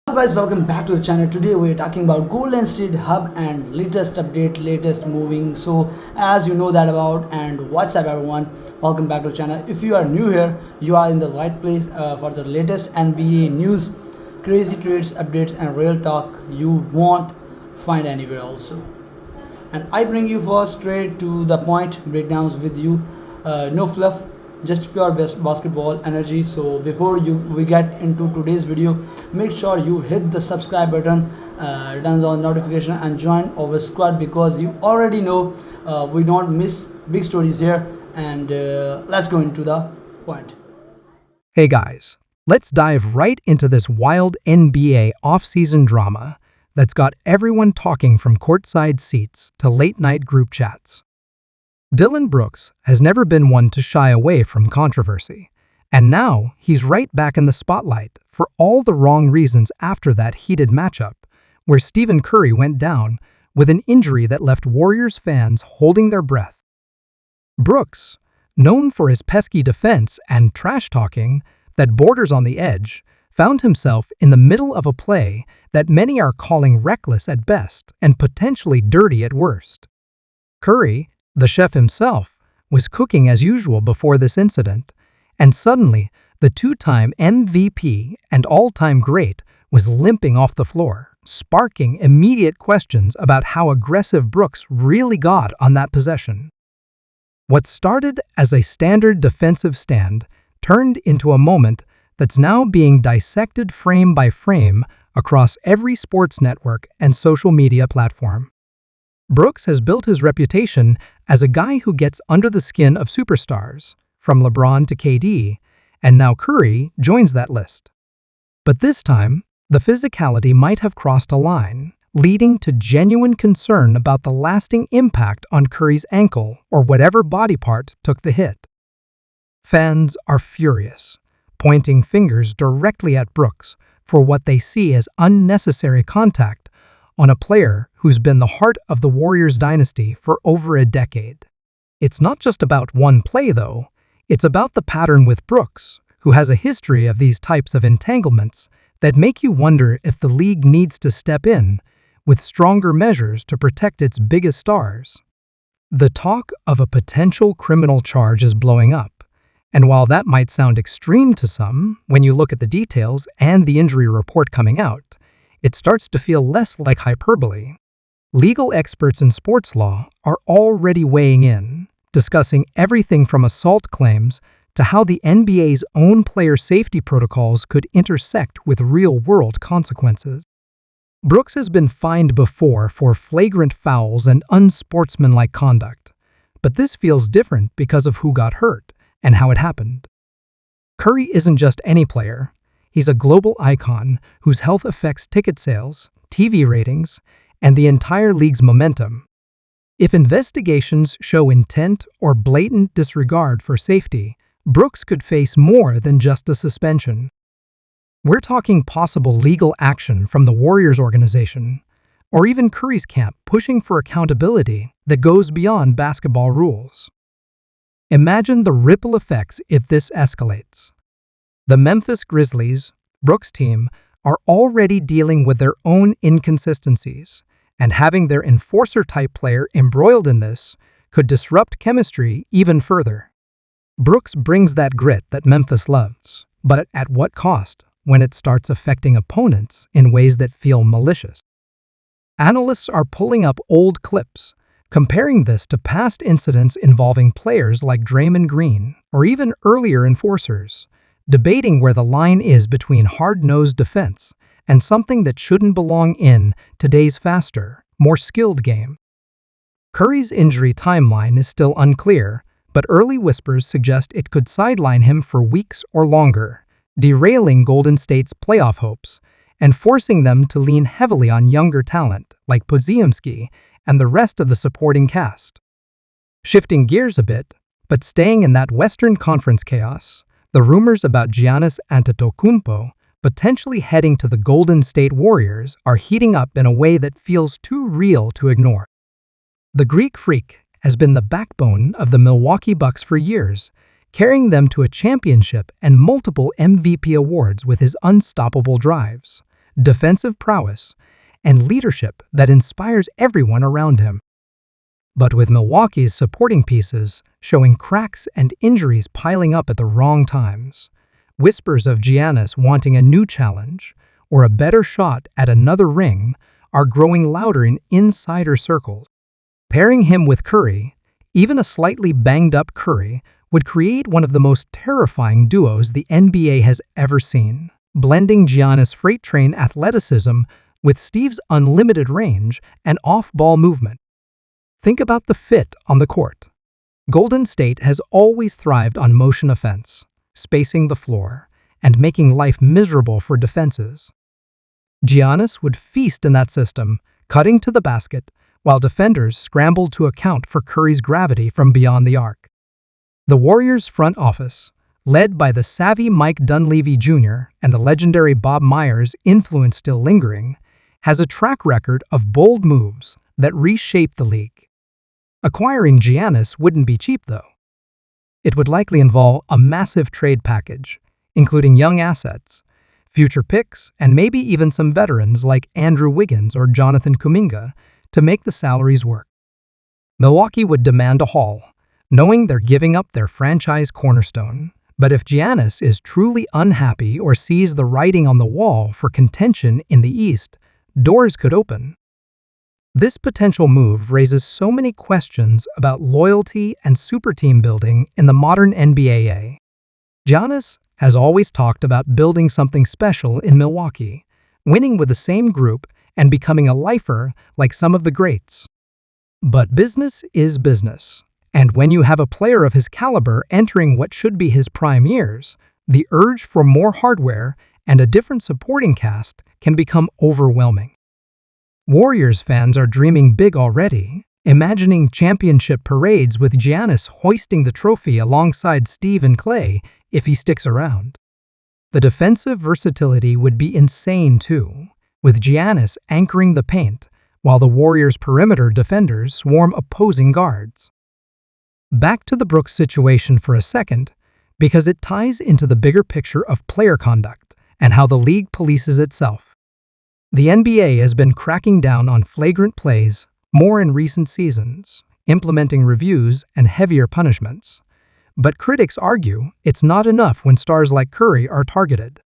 Hello guys, welcome back to the channel. Today we're talking about Golden State Hub and latest update, latest moving. So as you know that about, and what's up everyone, welcome back to the channel. If you are new here, you are in the right place for the latest NBA news, crazy trades, updates and real talk you won't find anywhere also. And I bring you first straight to the point breakdowns with you, no fluff, just pure best basketball energy. So before we get into today's video, make sure you hit the subscribe button, turn on notification and join our squad, because you already know we don't miss big stories here. And let's go into the point. Hey guys, let's dive right into this wild NBA off-season drama that's got everyone talking, from courtside seats to late-night group chats. Dillon Brooks has never been one to shy away from controversy, and now he's right back in the spotlight for all the wrong reasons after that heated matchup where Stephen Curry went down with an injury that left Warriors fans holding their breath. Brooks, known for his pesky defense and trash-talking that borders on the edge, found himself in the middle of a play that many are calling reckless at best and potentially dirty at worst. Curry, the chef himself, was cooking as usual before this incident, and suddenly the two-time MVP and all-time great was limping off the floor, sparking immediate questions about how aggressive Brooks really got on that possession. What started as a standard defensive stand turned into a moment that's now being dissected frame by frame across every sports network and social media platform. Brooks has built his reputation as a guy who gets under the skin of superstars, from LeBron to KD, and now Curry joins that list. But this time, the physicality might have crossed a line, leading to genuine concern about the lasting impact on Curry's ankle or whatever body part took the hit. Fans are furious, pointing fingers directly at Brooks for what they see as unnecessary contact on a player who's been the heart of the Warriors dynasty for over a decade. It's not just about one play, though. It's about the pattern with Brooks, who has a history of these types of entanglements that make you wonder if the league needs to step in with stronger measures to protect its biggest stars. The talk of a potential criminal charge is blowing up, and while that might sound extreme to some when you look at the details and the injury report coming out, it starts to feel less like hyperbole. Legal experts in sports law are already weighing in, discussing everything from assault claims to how the NBA's own player safety protocols could intersect with real-world consequences. Brooks has been fined before for flagrant fouls and unsportsmanlike conduct, but this feels different because of who got hurt and how it happened. Curry isn't just any player. He's a global icon whose health affects ticket sales, TV ratings, and the entire league's momentum. If investigations show intent or blatant disregard for safety, Brooks could face more than just a suspension. We're talking possible legal action from the Warriors organization, or even Curry's camp pushing for accountability that goes beyond basketball rules. Imagine the ripple effects if this escalates. The Memphis Grizzlies, Brooks' team, are already dealing with their own inconsistencies, and having their enforcer-type player embroiled in this could disrupt chemistry even further. Brooks brings that grit that Memphis loves, but at what cost when it starts affecting opponents in ways that feel malicious? Analysts are pulling up old clips, comparing this to past incidents involving players like Draymond Green or even earlier enforcers, debating where the line is between hard-nosed defense and something that shouldn't belong in today's faster, more skilled game. Curry's injury timeline is still unclear, but early whispers suggest it could sideline him for weeks or longer, derailing Golden State's playoff hopes and forcing them to lean heavily on younger talent like Podziemski and the rest of the supporting cast. Shifting gears a bit, but staying in that Western Conference chaos, the rumors about Giannis Antetokounmpo potentially heading to the Golden State Warriors are heating up in a way that feels too real to ignore. The Greek Freak has been the backbone of the Milwaukee Bucks for years, carrying them to a championship and multiple MVP awards with his unstoppable drives, defensive prowess, and leadership that inspires everyone around him. But with Milwaukee's supporting pieces showing cracks and injuries piling up at the wrong times, whispers of Giannis wanting a new challenge or a better shot at another ring are growing louder in insider circles. Pairing him with Curry, even a slightly banged-up Curry, would create one of the most terrifying duos the NBA has ever seen, blending Giannis' freight train athleticism with Steve's unlimited range and off-ball movement. Think about the fit on the court. Golden State has always thrived on motion offense, spacing the floor, and making life miserable for defenses. Giannis would feast in that system, cutting to the basket, while defenders scrambled to account for Curry's gravity from beyond the arc. The Warriors' front office, led by the savvy Mike Dunleavy Jr. and the legendary Bob Myers' influence still lingering, has a track record of bold moves that reshape the league. Acquiring Giannis wouldn't be cheap, though. It would likely involve a massive trade package, including young assets, future picks, and maybe even some veterans like Andrew Wiggins or Jonathan Kuminga to make the salaries work. Milwaukee would demand a haul, knowing they're giving up their franchise cornerstone. But if Giannis is truly unhappy or sees the writing on the wall for contention in the East, doors could open. This potential move raises so many questions about loyalty and superteam building in the modern NBA. Giannis has always talked about building something special in Milwaukee, winning with the same group and becoming a lifer like some of the greats. But business is business, and when you have a player of his caliber entering what should be his prime years, the urge for more hardware and a different supporting cast can become overwhelming. Warriors fans are dreaming big already, imagining championship parades with Giannis hoisting the trophy alongside Steve and Klay if he sticks around. The defensive versatility would be insane too, with Giannis anchoring the paint while the Warriors' perimeter defenders swarm opposing guards. Back to the Brooks situation for a second, because it ties into the bigger picture of player conduct and how the league polices itself. The NBA has been cracking down on flagrant plays more in recent seasons, implementing reviews and heavier punishments. But critics argue it's not enough when stars like Curry are targeted.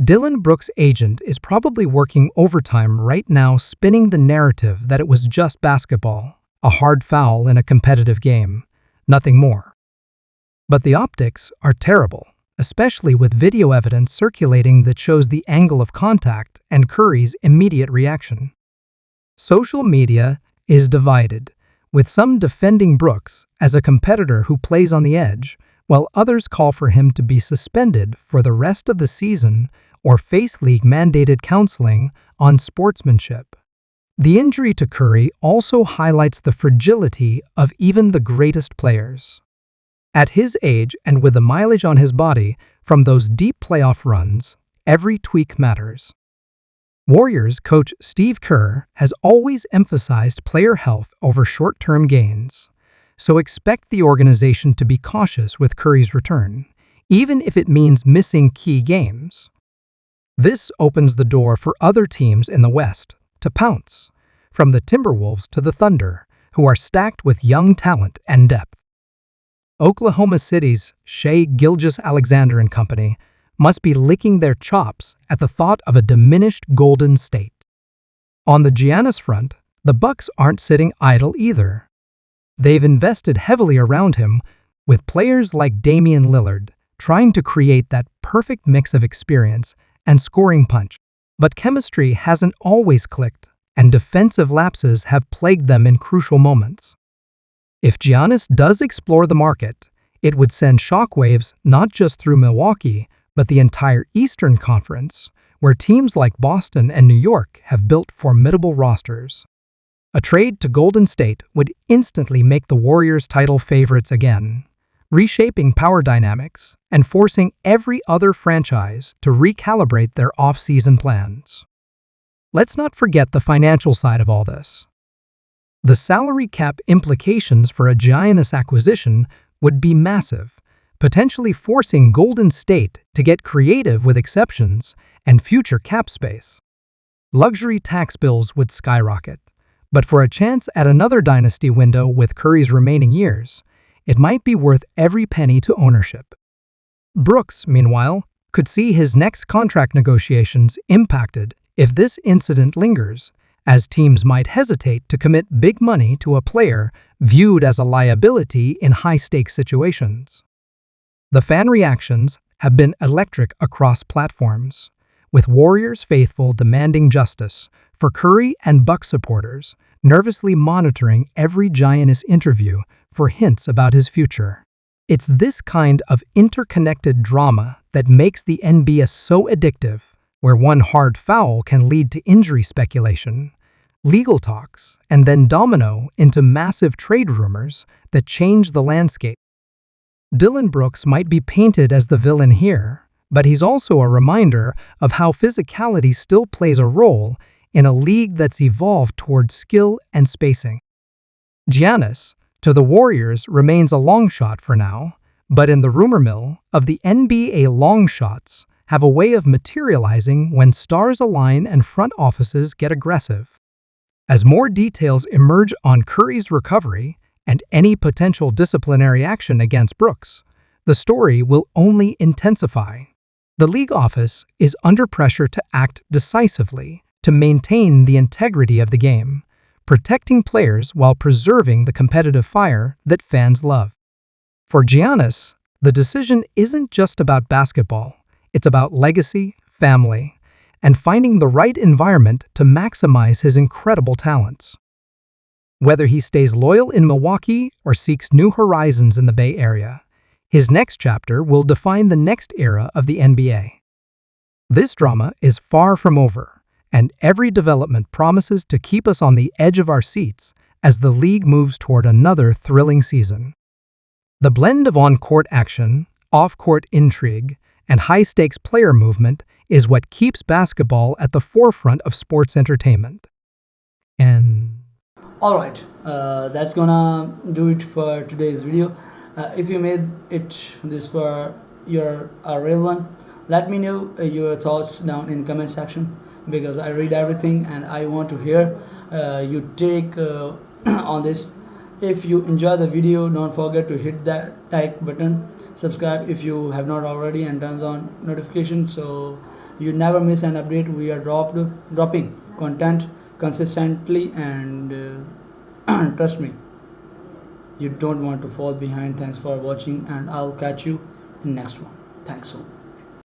Dillon Brooks' agent is probably working overtime right now spinning the narrative that it was just basketball, a hard foul in a competitive game, nothing more. But the optics are terrible, especially with video evidence circulating that shows the angle of contact and Curry's immediate reaction. Social media is divided, with some defending Brooks as a competitor who plays on the edge, while others call for him to be suspended for the rest of the season or face league-mandated counseling on sportsmanship. The injury to Curry also highlights the fragility of even the greatest players. At his age and with the mileage on his body from those deep playoff runs, every tweak matters. Warriors coach Steve Kerr has always emphasized player health over short-term gains, so expect the organization to be cautious with Curry's return, even if it means missing key games. This opens the door for other teams in the West to pounce, from the Timberwolves to the Thunder, who are stacked with young talent and depth. Oklahoma City's Shai Gilgeous-Alexander and company must be licking their chops at the thought of a diminished Golden State. On the Giannis front, the Bucks aren't sitting idle either. They've invested heavily around him, with players like Damian Lillard trying to create that perfect mix of experience and scoring punch. But chemistry hasn't always clicked, and defensive lapses have plagued them in crucial moments. If Giannis does explore the market, it would send shockwaves not just through Milwaukee, but the entire Eastern Conference, where teams like Boston and New York have built formidable rosters. A trade to Golden State would instantly make the Warriors title favorites again, reshaping power dynamics and forcing every other franchise to recalibrate their off-season plans. Let's not forget the financial side of all this. The salary cap implications for a Giannis acquisition would be massive, potentially forcing Golden State to get creative with exceptions and future cap space. luxury tax bills would skyrocket. But for a chance at another dynasty window with Curry's remaining years, it might be worth every penny to ownership. Brooks, meanwhile, could see his next contract negotiations impacted if this incident lingers, as teams might hesitate to commit big money to a player viewed as a liability in high-stakes situations. The fan reactions have been electric across platforms, with Warriors faithful demanding justice for Curry and Bucks supporters nervously monitoring every Giannis interview for hints about his future. It's this kind of interconnected drama that makes the NBA so addictive, where one hard foul can lead to injury speculation, legal talks, and then domino into massive trade rumors that change the landscape. Dillon Brooks might be painted as the villain here, but he's also a reminder of how physicality still plays a role in a league that's evolved towards skill and spacing. Giannis, to the Warriors, remains a long shot for now, but in the rumor mill of the NBA, long shots have a way of materializing when stars align and front offices get aggressive. As more details emerge on Curry's recovery and any potential disciplinary action against Brooks, the story will only intensify. The league office is under pressure to act decisively to maintain the integrity of the game, protecting players while preserving the competitive fire that fans love. For Giannis, the decision isn't just about basketball. It's about legacy, family, and finding the right environment to maximize his incredible talents. Whether he stays loyal in Milwaukee or seeks new horizons in the Bay Area, his next chapter will define the next era of the NBA. This drama is far from over, and every development promises to keep us on the edge of our seats as the league moves toward another thrilling season. The blend of on-court action, off-court intrigue, and high-stakes player movement is what keeps basketball at the forefront of sports entertainment. And Alright, that's gonna do it for today's video. If you made it this far, you're a real one. Let me know your thoughts down in comment section, because I read everything and I want to hear you take on this. If you enjoy the video, don't forget to hit that like button, subscribe if you have not already, and turn on notifications so you never miss an update. We are dropping content consistently, and trust me, you don't want to fall behind. Thanks for watching, and I'll catch you in next one. Thanks so much.